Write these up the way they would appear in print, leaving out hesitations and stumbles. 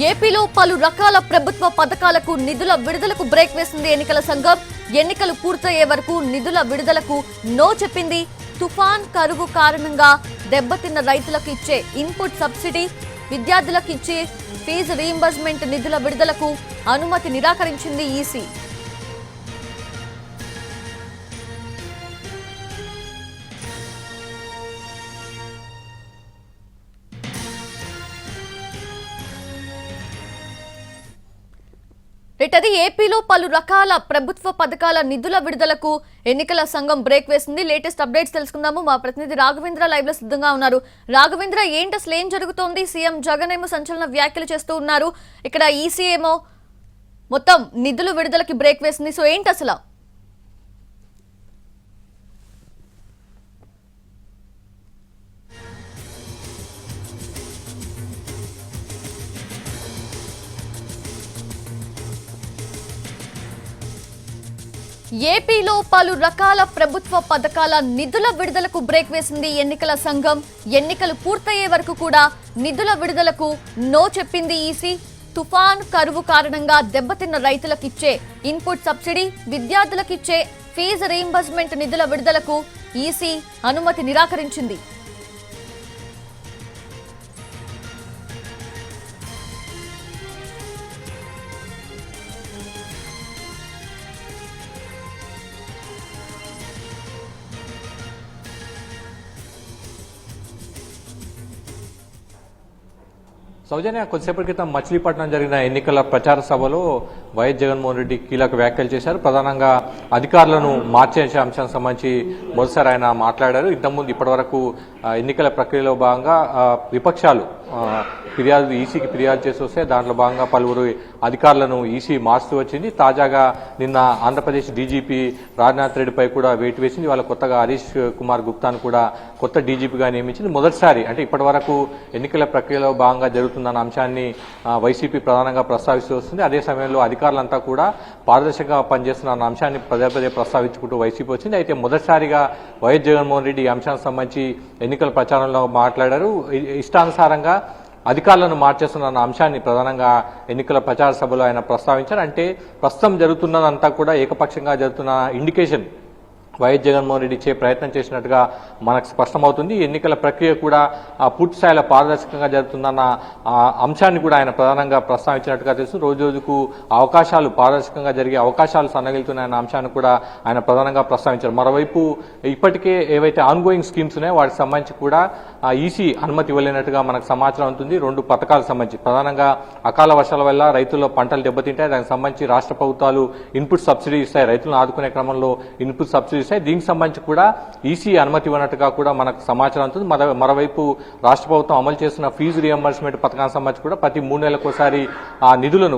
ఏపీలో పలు రకాల ప్రభుత్వ పథకాలకు నిధుల విడుదలకు బ్రేక్ వేసింది ఎన్నికల సంఘం. ఎన్నికలు పూర్తయ్యే వరకు నిధుల విడుదలకు నో చెప్పింది. తుఫాన్ కరువు కారణంగా దెబ్బతిన్న రైతులకు ఇచ్చే ఇన్పుట్ సబ్సిడీ, విద్యార్థులకు ఇచ్చే ఫీజు రీయింబర్స్మెంట్ నిధుల విడుదలకు అనుమతి నిరాకరించింది ఈసీ. అది ఏపీలో పలు రకాల ప్రభుత్వ పథకాల నిధుల విడుదలకు ఎన్నికల సంఘం బ్రేక్ వేసింది. లేటెస్ట్ అప్డేట్స్ తెలుసుకుందాము. మా ప్రతినిధి రాఘవేంద్ర లైవ్ లో సిద్ధంగా ఉన్నారు. రాఘవేంద్ర, ఏంటి అసలు ఏం జరుగుతోంది? సీఎం జగన్ ఏమో సంచలన వ్యాఖ్యలు చేస్తూ ఉన్నారు. ఇక్కడ ఈసీ ఏమో మొత్తం నిధుల విడుదలకి బ్రేక్ వేసింది. సో ఏంటి అసలు? ఏపీలో పలు రకాల ప్రభుత్వ పథకాల నిధుల విడుదలకు బ్రేక్ వేసింది ఎన్నికల సంఘం. ఎన్నికలు పూర్తయ్యే వరకు కూడా నిధుల విడుదలకు నో చెప్పింది ఈసీ. తుఫాన్ కరువు కారణంగా దెబ్బతిన్న రైతులకు ఇచ్చే ఇన్పుట్ సబ్సిడీ, విద్యార్థులకు ఇచ్చే ఫీజు రీయింబర్స్మెంట్ నిధుల విడుదలకు ఈసీ అనుమతి నిరాకరించింది. సౌజన్య, కొద్దిసేపటి క్రితం మచిలీపట్నం జరిగిన ఎన్నికల ప్రచార సభలో వైఎస్ జగన్మోహన్ రెడ్డి కీలక వ్యాఖ్యలు చేశారు. ప్రధానంగా అధికారులను మార్చే అంశానికి సంబంధించి మొదటిసారి ఆయన మాట్లాడారు. ఇంతకుముందు ఇప్పటివరకు ఎన్నికల ప్రక్రియలో భాగంగా విపక్షాలు ఈసీకి ఫిర్యాదు చేసి వస్తే దాంట్లో భాగంగా పలువురు అధికారులను ఈసీ మారుస్తూ వచ్చింది. తాజాగా నిన్న ఆంధ్రప్రదేశ్ డీజీపీ రాజ్నాథ్ రెడ్డిపై కూడా వేటు వేసింది. వాళ్ళ కొత్తగా హరీష్ కుమార్ గుప్తాను కూడా కొత్త డీజీపీగా నియమించింది. మొదటిసారి అంటే ఇప్పటివరకు ఎన్నికల ప్రక్రియలో భాగంగా జరుగుతున్న అంశాన్ని వైసీపీ ప్రధానంగా ప్రస్తావిస్తూ వస్తుంది. అదే సమయంలో అధికారులంతా కూడా పారదర్శకంగా పనిచేస్తున్న అంశాన్ని పదే పదే ప్రస్తావించుకుంటూ వైసీపీ వచ్చింది. అయితే మొదటిసారిగా వైఎస్ జగన్మోహన్ రెడ్డి ఈ అంశానికి సంబంధించి ఎన్నికల ప్రచారంలో మాట్లాడారు. ఇష్టానుసారంగా అధికారులను మార్చేస్తున్న అంశాన్ని ప్రధానంగా ఎన్నికల ప్రచార సభలో ఆయన ప్రస్తావించారు. అంటే ప్రస్తుతం జరుగుతున్నదంతా కూడా ఏకపక్షంగా జరుగుతున్న ఇండికేషన్ వైఎస్ జగన్మోహన్ రెడ్డి ఇచ్చే ప్రయత్నం చేసినట్టుగా మనకు స్పష్టమవుతుంది. ఎన్నికల ప్రక్రియ కూడా పూర్తి స్థాయిలో పారదర్శకంగా జరుగుతుందన్న అంశాన్ని కూడా ఆయన ప్రధానంగా ప్రస్తావించినట్టుగా తెలుసు. రోజు రోజుకు అవకాశాలు పారదర్శకంగా జరిగే అవకాశాలు సన్నగిలుతున్నాయన్న అంశాన్ని కూడా ఆయన ప్రధానంగా ప్రస్తావించారు. మరోవైపు ఇప్పటికే ఏవైతే ఆన్గోయింగ్ స్కీమ్స్ ఉన్నాయో వాటికి సంబంధించి కూడా ఈసీ అనుమతి ఇవ్వలేనట్టుగా మనకు సమాచారం ఉంటుంది. 2 పథకాలకు సంబంధించి ప్రధానంగా అకాల వర్షాల వల్ల రైతుల్లో పంటలు దెబ్బతింటాయి. దానికి సంబంధించి రాష్ట్ర ప్రభుత్వాలు ఇన్పుట్ సబ్సిడీ ఇస్తాయి. రైతులను ఆదుకునే క్రమంలో ఇన్పుట్ సబ్సిడీ దీనికి సంబంధించి కూడా ఈసీ అనుమతి ఇవ్వనట్టుగా కూడా మనకు సమాచారం ఉంటుంది. మరోవైపు రాష్ట్ర ప్రభుత్వం అమలు చేస్తున్న ఫీజు రియంబర్స్మెంట్ పథకానికి సంబంధించి కూడా ప్రతి 3 నెలలకోసారి ఆ నిధులను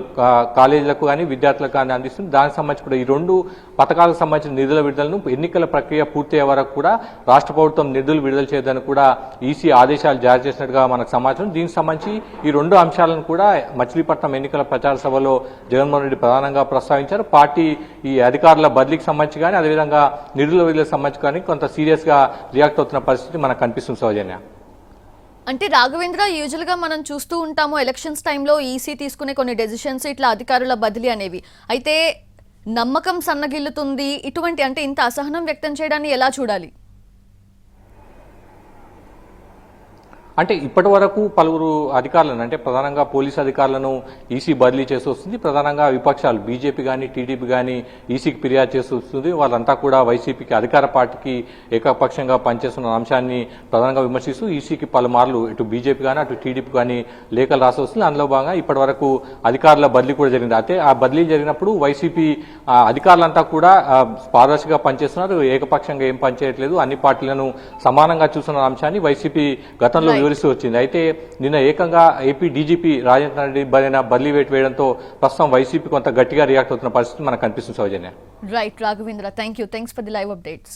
కాలేజీలకు కానీ విద్యార్థులకు కానీ అందిస్తుంది. దానికి సంబంధించి కూడా ఈ 2 పథకాలకు సంబంధించిన నిధుల విడుదలను ఎన్నికల ప్రక్రియ పూర్తయ్యే వరకు కూడా రాష్ట్ర ప్రభుత్వం నిధులు విడుదల చేయదని కూడా ఈసీ ఆదేశాలు జారీ చేసినట్టుగా మనకు సమాచారం. దీనికి సంబంధించి ఈ 2 అంశాలను కూడా మచిలీపట్నం ఎన్నికల ప్రచార సభలో జగన్మోహన్ రెడ్డి ప్రధానంగా ప్రస్తావించారు. పార్టీ ఈ అధికారుల బదిలీకి సంబంధించి కానీ అదేవిధంగా నిధుల విడుదలకు సంబంధించి కానీ కొంత సీరియస్ గా రియాక్ట్ అవుతున్న పరిస్థితి మనకు కనిపిస్తుంది. సౌజన్య, అంటే రాఘవేంద్ర, యూజువల్ గా మనం చూస్తూ ఉంటాము ఎలక్షన్స్ టైంలో ఈసీ తీసుకునే కొన్ని డెసిషన్స్ ఇట్లా అధికారుల బదిలీ అనేవి. అయితే నమ్మకం సన్నగిల్లుతుంది. ఇటువంటి అంటే ఇంత అసహనం వ్యక్తం చేయడాన్ని ఎలా చూడాలి? అంటే ఇప్పటి వరకు పలువురు అధికారులను అంటే ప్రధానంగా పోలీసు అధికారులను ఈసీ బదిలీ చేసి వస్తుంది. ప్రధానంగా విపక్షాలు బీజేపీ కానీ టీడీపీ కానీ ఈసీకి ఫిర్యాదు చేసి వస్తుంది. వాళ్ళంతా కూడా వైసీపీకి అధికార పార్టీకి ఏకపక్షంగా పనిచేస్తున్న అంశాన్ని ప్రధానంగా విమర్శిస్తూ ఈసీకి పలుమార్లు ఇటు బీజేపీ కానీ అటు టీడీపీ కానీ లేఖలు రాసి వస్తుంది. అందులో భాగంగా ఇప్పటి వరకు అధికారుల బదిలీ కూడా జరిగింది. అయితే ఆ బదిలీ జరిగినప్పుడు వైసీపీ అధికారులంతా కూడా పారదర్శకంగా పనిచేస్తున్నారు. ఏకపక్షంగా ఏం పనిచేయట్లేదు, అన్ని పార్టీలను సమానంగా చూస్తున్న అంశాన్ని వైసీపీ గతంలో వివరిస్తూ వచ్చింది. అయితే నిన్న ఏకంగా ఏపీ డీజీపీ రాజేంద్ర రెడ్డి బదిలీ వేటు వేయడంతో ప్రస్తుతం వైసీపీ కొంత గట్టిగా రియాక్ట్ అవుతున్న పరిస్థితి మనకు కనిపిస్తుంది. Soujanya, right Raghavendra, thanks for the live updates.